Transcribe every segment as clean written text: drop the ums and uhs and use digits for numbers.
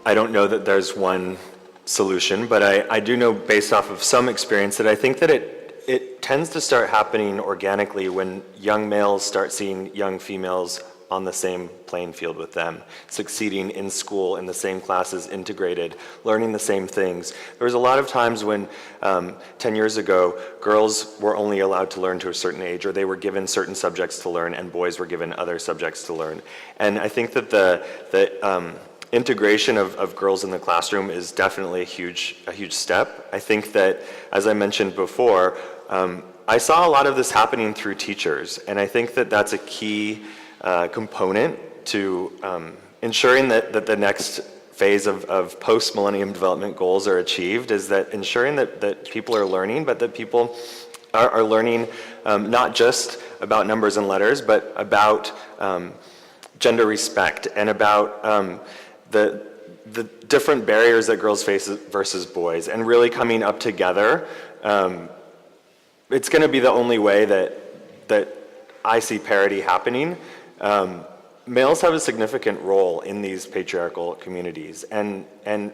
I don't know that there's one solution, but I do know based off of some experience that I think that it tends to start happening organically when young males start seeing young females on the same playing field with them, succeeding in school, in the same classes, integrated, learning the same things. There was a lot of times when 10 years ago, girls were only allowed to learn to a certain age, or they were given certain subjects to learn, and boys were given other subjects to learn. And I think that the integration of girls in the classroom is definitely a huge step. I think that, as I mentioned before, I saw a lot of this happening through teachers, and I think that that's a key component to ensuring that the next phase of post-millennium development goals are achieved, is that ensuring that people are learning, but that people are learning not just about numbers and letters, but about gender respect and about the different barriers that girls face versus boys, and really coming up together. It's going to be the only way that I see parity happening. Males have a significant role in these patriarchal communities, and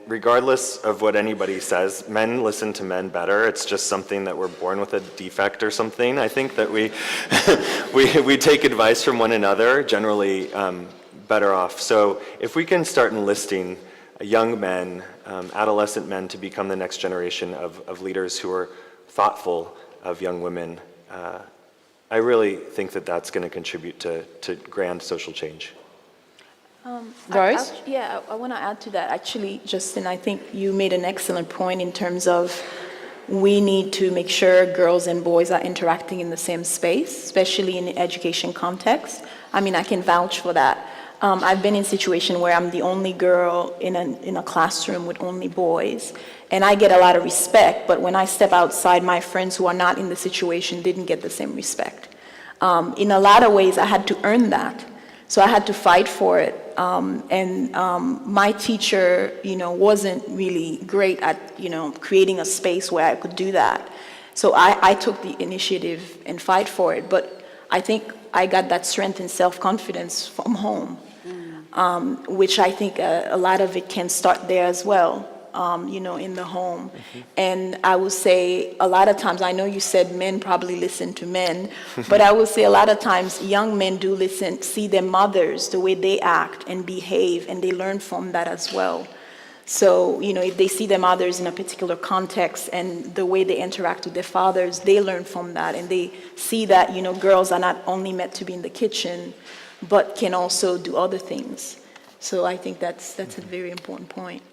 regardless of what anybody says, men listen to men better. It's just something that we're born with, a defect or something. I think that we we take advice from one another, generally better off. So if we can start enlisting young men, adolescent men, to become the next generation of leaders who are thoughtful of young women, I really think that that's going to contribute to grand social change. Doris? I want to add to that. Actually, Justin, I think you made an excellent point in terms of we need to make sure girls and boys are interacting in the same space, especially in the education context. I mean, I can vouch for that. I've been in a situation where I'm the only girl in a classroom with only boys, and I get a lot of respect, but when I step outside, my friends who are not in the situation didn't get the same respect. In a lot of ways, I had to earn that. So I had to fight for it. My teacher, wasn't really great at, creating a space where I could do that. So I took the initiative and fight for it. But I think I got that strength and self-confidence from home, which I think a lot of it can start there as well. In the home. Mm-hmm. And I would say a lot of times, I know you said men probably listen to men, but I would say a lot of times young men do listen, see their mothers, the way they act and behave, and they learn from that as well. So, if they see their mothers in a particular context and the way they interact with their fathers, they learn from that, and they see that, girls are not only meant to be in the kitchen, but can also do other things. So I think that's a very important point.